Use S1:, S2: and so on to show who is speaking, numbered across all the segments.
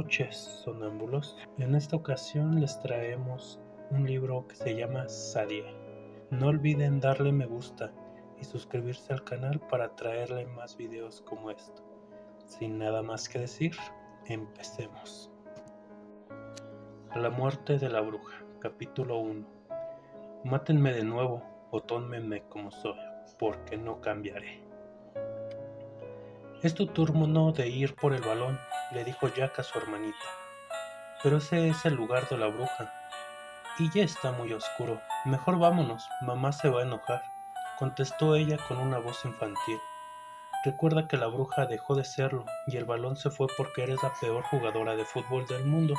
S1: noches, sonámbulos. En esta ocasión les traemos un libro que se llama Sadie. No olviden darle me gusta y suscribirse al canal para traerle más videos como esto. Sin nada más que decir, empecemos. A la muerte de la bruja, capítulo 1. Mátenme de nuevo o tómenme como soy, porque no cambiaré. Es tu turno de ir por el balón, le dijo Jack a su hermanita. Pero ese es el lugar de la bruja. Y ya está muy oscuro. Mejor vámonos, mamá se va a enojar, contestó ella con una voz infantil. Recuerda que la bruja dejó de serlo y el balón se fue porque eres la peor jugadora de fútbol del mundo,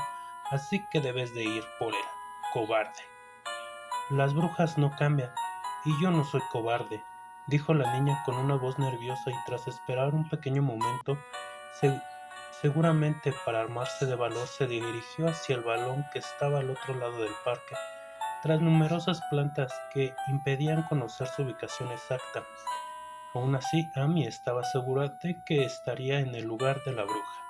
S1: así que debes de ir por él, cobarde. Las brujas no cambian, y yo no soy cobarde, dijo la niña con una voz nerviosa y tras esperar un pequeño momento, seguramente para armarse de valor, se dirigió hacia el balón que estaba al otro lado del parque, tras numerosas plantas que impedían conocer su ubicación exacta. Aún así, Amy estaba segura de que estaría en el lugar de la bruja.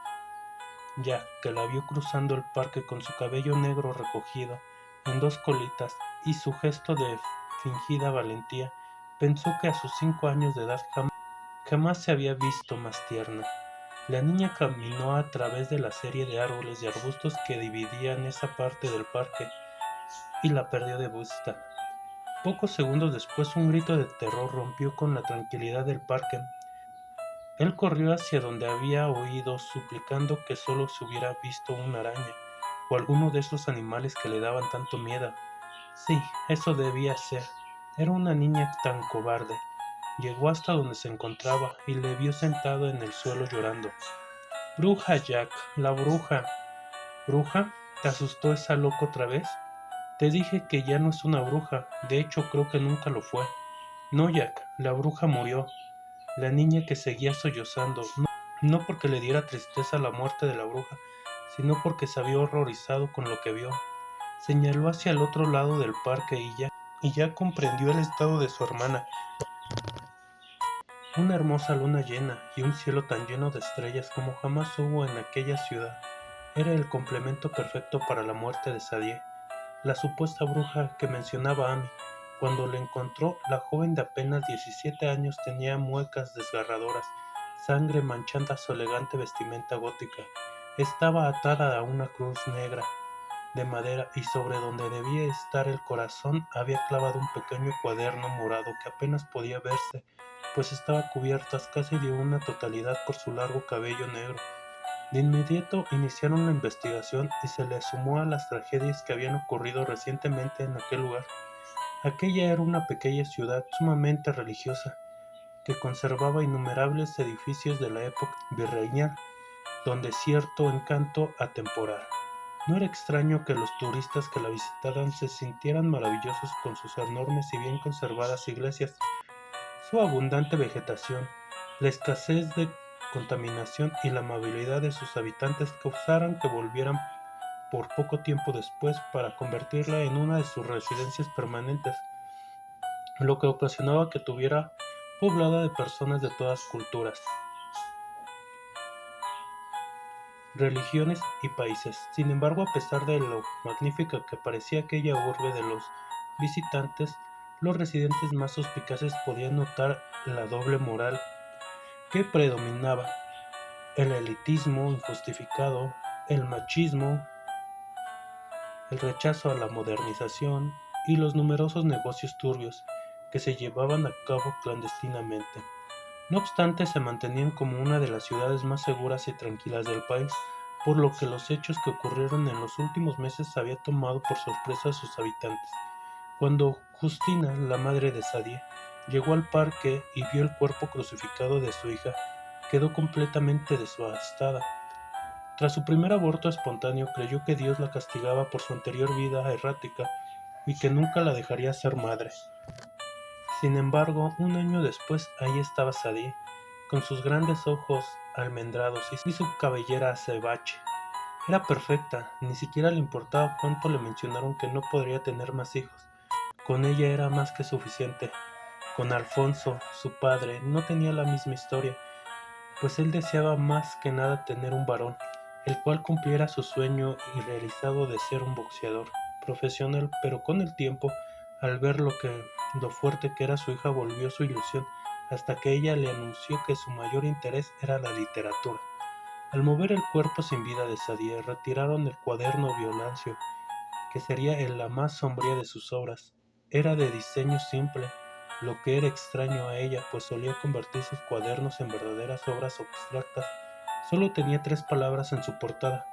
S1: Jack, que la vio cruzando el parque con su cabello negro recogido en dos colitas y su gesto de fingida valentía, pensó que a sus 5 años de edad jamás se había visto más tierna. La niña caminó a través de la serie de árboles y arbustos que dividían esa parte del parque y la perdió de vista. Pocos segundos después un grito de terror rompió con la tranquilidad del parque. Él corrió hacia donde había oído, suplicando que solo se hubiera visto una araña o alguno de esos animales que le daban tanto miedo. Sí, eso debía ser. Era una niña tan cobarde. Llegó hasta donde se encontraba y le vio sentado en el suelo llorando. Bruja, Jack, la bruja. ¿Bruja? ¿Te asustó esa loca otra vez? Te dije que ya no es una bruja, de hecho creo que nunca lo fue. No, Jack, la bruja murió. La niña que seguía sollozando, no porque le diera tristeza la muerte de la bruja, sino porque se había horrorizado con lo que vio. Señaló hacia el otro lado del parque y ya comprendió el estado de su hermana. Una hermosa luna llena y un cielo tan lleno de estrellas como jamás hubo en aquella ciudad. Era el complemento perfecto para la muerte de Sadie, la supuesta bruja que mencionaba Amy. Cuando la encontró, la joven de apenas 17 años tenía muecas desgarradoras, sangre manchando su elegante vestimenta gótica. Estaba atada a una cruz negra de madera y sobre donde debía estar el corazón había clavado un pequeño cuaderno morado que apenas podía verse, pues estaba cubierto casi de una totalidad por su largo cabello negro. De inmediato iniciaron la investigación y se le sumó a las tragedias que habían ocurrido recientemente en aquel lugar. Aquella era una pequeña ciudad sumamente religiosa, que conservaba innumerables edificios de la época virreinal, donde cierto encanto atemporal. No era extraño que los turistas que la visitaran se sintieran maravillosos con sus enormes y bien conservadas iglesias, su abundante vegetación, la escasez de contaminación y la amabilidad de sus habitantes causaran que volvieran por poco tiempo después para convertirla en una de sus residencias permanentes, lo que ocasionaba que estuviera poblada de personas de todas culturas, religiones y países. Sin embargo, a pesar de lo magnífica que parecía aquella urbe de los visitantes, los residentes más suspicaces podían notar la doble moral que predominaba: el elitismo injustificado, el machismo, el rechazo a la modernización y los numerosos negocios turbios que se llevaban a cabo clandestinamente. No obstante, se mantenían como una de las ciudades más seguras y tranquilas del país, por lo que los hechos que ocurrieron en los últimos meses habían tomado por sorpresa a sus habitantes. Cuando Justina, la madre de Sadie, llegó al parque y vio el cuerpo crucificado de su hija, quedó completamente devastada. Tras su primer aborto espontáneo, creyó que Dios la castigaba por su anterior vida errática y que nunca la dejaría ser madre. Sin embargo, un año después, ahí estaba Sadie, con sus grandes ojos almendrados y su cabellera azabache. Era perfecta, ni siquiera le importaba cuánto le mencionaron que no podría tener más hijos. Con ella era más que suficiente. Con Alfonso, su padre, no tenía la misma historia, pues él deseaba más que nada tener un varón. el cual cumpliera su sueño irrealizado de ser un boxeador profesional, pero con el tiempo, al ver lo fuerte que era su hija, volvió su ilusión, hasta que ella le anunció que su mayor interés era la literatura. Al mover el cuerpo sin vida de Sadie, retiraron el cuaderno Violancio, que sería la más sombría de sus obras. Era de diseño simple, lo que era extraño a ella, pues solía convertir sus cuadernos en verdaderas obras abstractas. Solo tenía 3 palabras en su portada: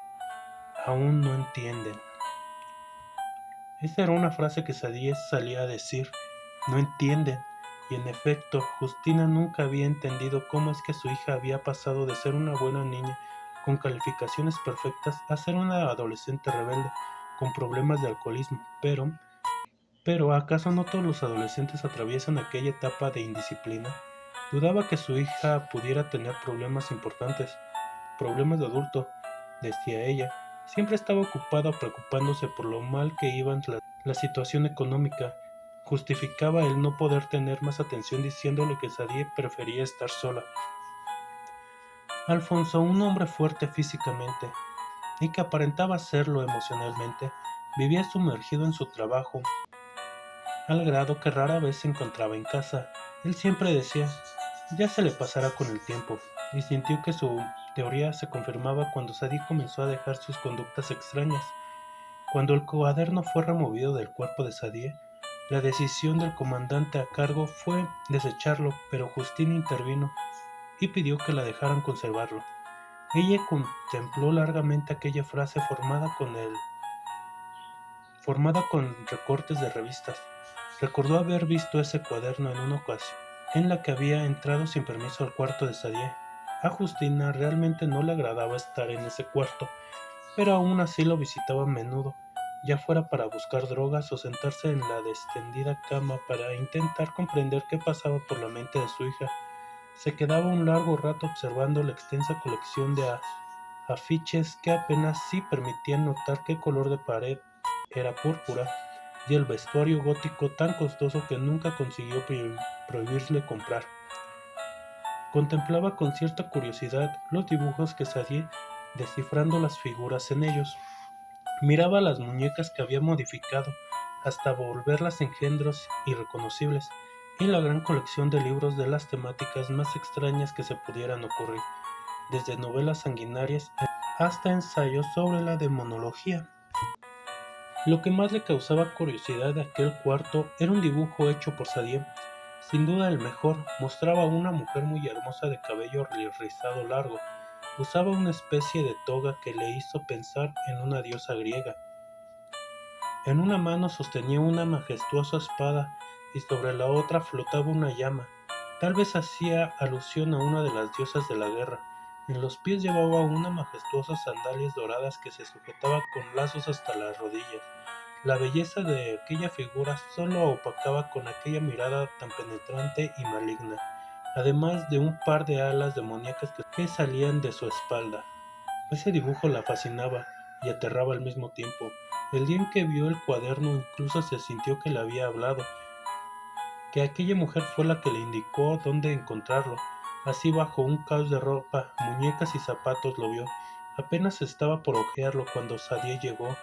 S1: aún no entienden. Esa era una frase que Sadie salía a decir: no entienden. Y en efecto, Justina nunca había entendido cómo es que su hija había pasado de ser una buena niña con calificaciones perfectas a ser una adolescente rebelde con problemas de alcoholismo. Pero ¿acaso no todos los adolescentes atraviesan aquella etapa de indisciplina? Dudaba que su hija pudiera tener problemas importantes, problemas de adulto, decía ella. Siempre estaba ocupada preocupándose por lo mal que iba la situación económica. Justificaba el no poder tener más atención diciéndole que Sadie prefería estar sola. Alfonso, un hombre fuerte físicamente y que aparentaba serlo emocionalmente, vivía sumergido en su trabajo, al grado que rara vez se encontraba en casa. Él siempre decía: ya se le pasará con el tiempo, y sintió que su teoría se confirmaba cuando Sadie comenzó a dejar sus conductas extrañas. Cuando el cuaderno fue removido del cuerpo de Sadie, la decisión del comandante a cargo fue desecharlo, pero Justina intervino y pidió que la dejaran conservarlo. Ella contempló largamente aquella frase formada con recortes de revistas. Recordó haber visto ese cuaderno en una ocasión en la que había entrado sin permiso al cuarto de Sadie. A Justina realmente no le agradaba estar en ese cuarto, pero aún así lo visitaba a menudo, ya fuera para buscar drogas o sentarse en la extendida cama para intentar comprender qué pasaba por la mente de su hija. Se quedaba un largo rato observando la extensa colección de afiches que apenas sí permitían notar qué color de pared era púrpura, y el vestuario gótico tan costoso que nunca consiguió prohibirle comprar. Contemplaba con cierta curiosidad los dibujos que Sadie, descifrando las figuras en ellos. Miraba las muñecas que había modificado hasta volverlas engendros irreconocibles, y la gran colección de libros de las temáticas más extrañas que se pudieran ocurrir, desde novelas sanguinarias hasta ensayos sobre la demonología. Lo que más le causaba curiosidad de aquel cuarto era un dibujo hecho por Sadie, sin duda el mejor. Mostraba a una mujer muy hermosa de cabello rizado largo. Usaba una especie de toga que le hizo pensar en una diosa griega. En una mano sostenía una majestuosa espada y sobre la otra flotaba una llama. Tal vez hacía alusión a una de las diosas de la guerra. En los pies llevaba unas majestuosas sandalias doradas que se sujetaban con lazos hasta las rodillas. La belleza de aquella figura solo opacaba con aquella mirada tan penetrante y maligna, además de un par de alas demoníacas que salían de su espalda. Ese dibujo la fascinaba y aterraba al mismo tiempo. El día en que vio el cuaderno incluso se sintió que le había hablado, que aquella mujer fue la que le indicó dónde encontrarlo. Así, bajo un caos de ropa, muñecas y zapatos, lo vio. Apenas estaba por ojearlo cuando Sadie llegó.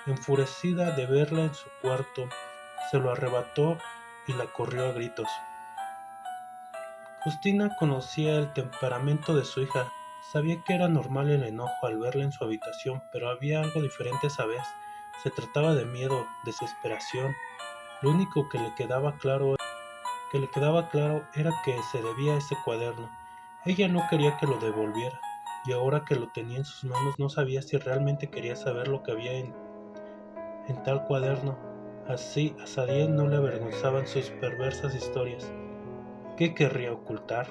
S1: Enfurecida de verla en su cuarto, se lo arrebató y la corrió a gritos. Justina conocía el temperamento de su hija. Sabía que era normal el enojo al verla en su habitación, pero había algo diferente esa vez. Se trataba de miedo, desesperación. Lo único que le quedaba claro era que se debía a ese cuaderno. Ella no quería que lo devolviera, y ahora que lo tenía en sus manos no sabía si realmente quería saber lo que había en tal cuaderno. Así a Sadie no le avergonzaban sus perversas historias. ¿Qué querría ocultar?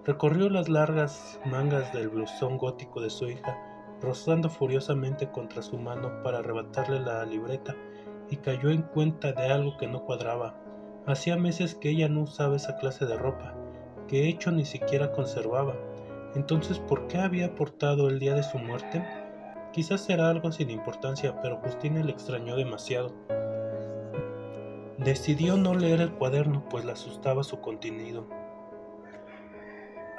S1: Recorrió las largas mangas del blusón gótico de su hija, rozando furiosamente contra su mano para arrebatarle la libreta, y cayó en cuenta de algo que no cuadraba. Hacía meses que ella no usaba esa clase de ropa, que hecho ni siquiera conservaba. Entonces, ¿por qué había portado el día de su muerte? Quizás era algo sin importancia, pero Justina le extrañó demasiado. Decidió no leer el cuaderno, pues le asustaba su contenido.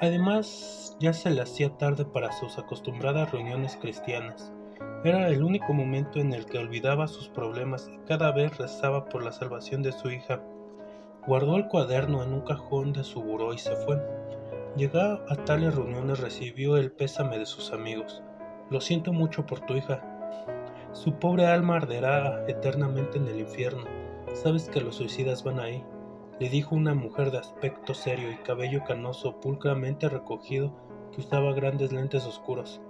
S1: Además, ya se le hacía tarde para sus acostumbradas reuniones cristianas. Era el único momento en el que olvidaba sus problemas y cada vez rezaba por la salvación de su hija. Guardó el cuaderno en un cajón de su buró y se fue. Llegado a tales reuniones recibió el pésame de sus amigos. Lo siento mucho por tu hija. Su pobre alma arderá eternamente en el infierno. Sabes que los suicidas van ahí, le dijo una mujer de aspecto serio y cabello canoso pulcramente recogido que usaba grandes lentes oscuros.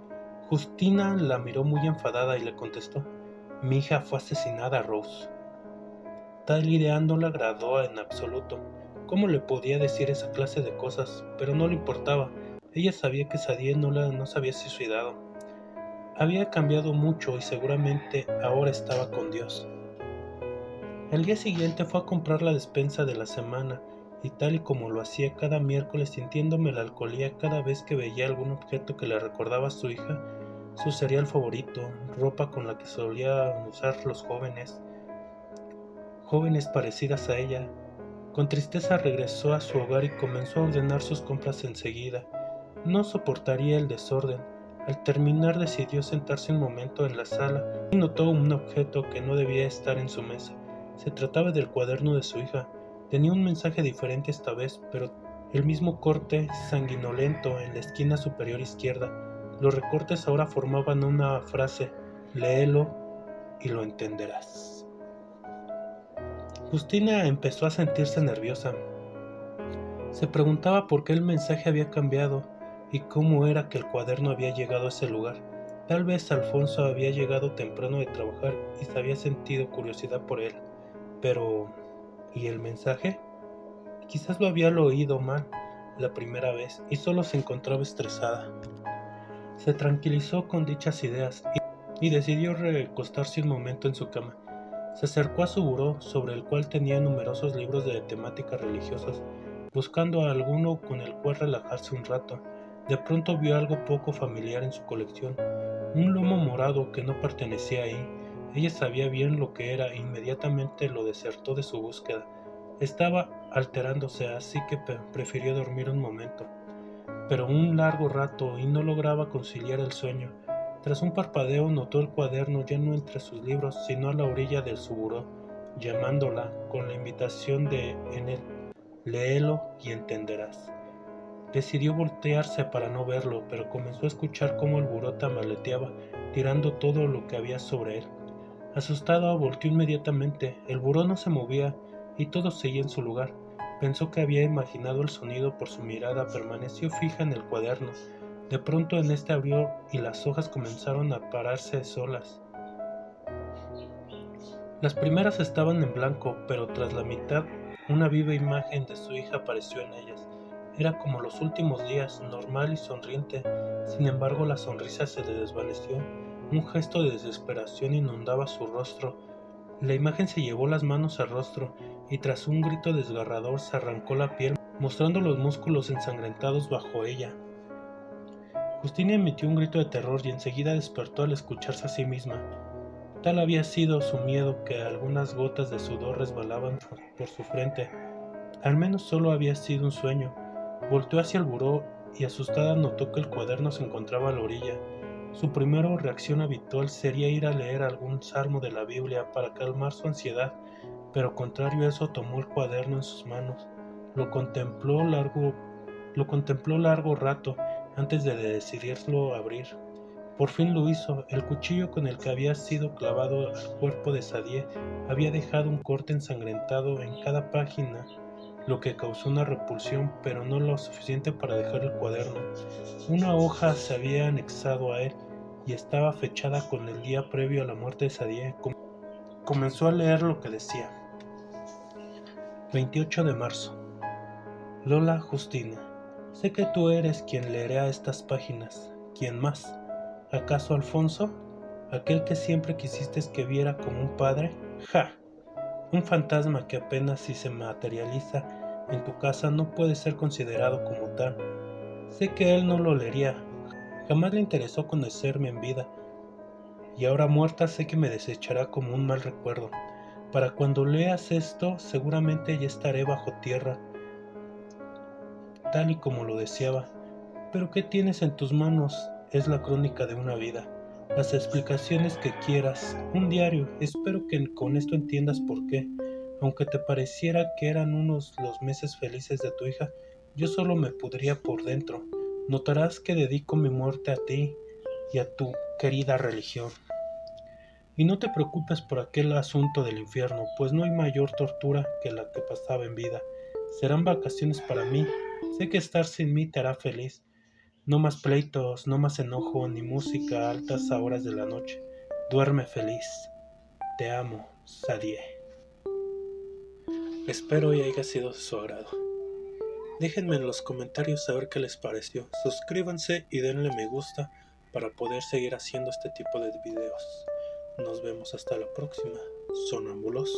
S1: Justina la miró muy enfadada y le contestó: mi hija fue asesinada, Rose. Tal idea no le agradó en absoluto. ¿Cómo le podía decir esa clase de cosas? Pero no le importaba. Ella sabía que Sadie no se había suicidado. Había cambiado mucho y seguramente ahora estaba con Dios. El día siguiente fue a comprar la despensa de la semana y tal y como lo hacía cada miércoles, sintiendo melancolía cada vez que veía algún objeto que le recordaba a su hija, su cereal favorito, ropa con la que solían usar los jóvenes parecidas a ella. Con tristeza regresó a su hogar y comenzó a ordenar sus compras enseguida. No soportaría el desorden. Al terminar decidió sentarse un momento en la sala y notó un objeto que no debía estar en su mesa. Se trataba del cuaderno de su hija. Tenía un mensaje diferente esta vez, pero el mismo corte sanguinolento en la esquina superior izquierda. Los recortes ahora formaban una frase: léelo y lo entenderás. Justina empezó a sentirse nerviosa. Se preguntaba por qué el mensaje había cambiado y cómo era que el cuaderno había llegado a ese lugar. Tal vez Alfonso había llegado temprano de trabajar y se había sentido curiosidad por él. Pero, ¿y el mensaje? Quizás lo había oído mal la primera vez y solo se encontraba estresada. Se tranquilizó con dichas ideas y decidió recostarse un momento en su cama. Se acercó a su buró, sobre el cual tenía numerosos libros de temáticas religiosas, buscando a alguno con el cual relajarse un rato. De pronto vio algo poco familiar en su colección, un lomo morado que no pertenecía ahí. Ella sabía bien lo que era e inmediatamente lo desertó de su búsqueda. Estaba alterándose, así que prefirió dormir un momento, pero un largo rato, y no lograba conciliar el sueño. Tras un parpadeo notó el cuaderno ya no entre sus libros, sino a la orilla de su buró, llamándola con la invitación de en él: léelo y entenderás. Decidió voltearse para no verlo, pero comenzó a escuchar cómo el buró tambaleteaba, tirando todo lo que había sobre él. Asustada, volteó inmediatamente. El buró no se movía y todo seguía en su lugar. Pensó que había imaginado el sonido por su mirada, permaneció fija en el cuaderno. De pronto en este abrió y las hojas comenzaron a pararse solas. Las primeras estaban en blanco, pero tras la mitad una viva imagen de su hija apareció en ellas. Era como los últimos días, normal y sonriente. Sin embargo, la sonrisa se le desvaneció. Un gesto de desesperación inundaba su rostro. La imagen se llevó las manos al rostro y tras un grito desgarrador se arrancó la piel, mostrando los músculos ensangrentados bajo ella. Justina emitió un grito de terror y enseguida despertó al escucharse a sí misma. Tal había sido su miedo que algunas gotas de sudor resbalaban por su frente. Al menos solo había sido un sueño. Volteó hacia el buró y asustada notó que el cuaderno se encontraba a la orilla. Su primera reacción habitual sería ir a leer algún salmo de la Biblia para calmar su ansiedad, pero contrario a eso tomó el cuaderno en sus manos. Lo contempló largo rato antes de decidirlo abrir. Por fin lo hizo. El cuchillo con el que había sido clavado al cuerpo de Sadie había dejado un corte ensangrentado en cada página, lo que causó una repulsión, pero no lo suficiente para dejar el cuaderno. Una hoja se había anexado a él y estaba fechada con el día previo a la muerte de Sadie. Comenzó a leer lo que decía: 28 de marzo. Lola Justina, sé que tú eres quien leerá estas páginas. ¿Quién más? ¿Acaso Alfonso? ¿Aquel que siempre quisiste que viera como un padre? ¡Ja! Un fantasma que apenas si se materializa en tu casa no puede ser considerado como tal. Sé que él no lo leería. Jamás le interesó conocerme en vida, y ahora muerta sé que me desechará como un mal recuerdo. Para cuando leas esto, seguramente ya estaré bajo tierra, tal y como lo deseaba. Pero ¿qué tienes en tus manos? Es la crónica de una vida. Las explicaciones que quieras. Un diario. Espero que con esto entiendas por qué. Aunque te pareciera que eran unos los meses felices de tu hija, yo solo me pudría por dentro. Notarás que dedico mi muerte a ti y a tu querida religión. Y no te preocupes por aquel asunto del infierno, pues no hay mayor tortura que la que pasaba en vida. Serán vacaciones para mí. Sé que estar sin mí te hará feliz. No más pleitos, no más enojo, ni música a altas horas de la noche. Duerme feliz. Te amo, Sadie. Espero y haya sido de su agrado. Déjenme en los comentarios saber qué les pareció. Suscríbanse y denle me gusta para poder seguir haciendo este tipo de videos. Nos vemos hasta la próxima, sonámbulos.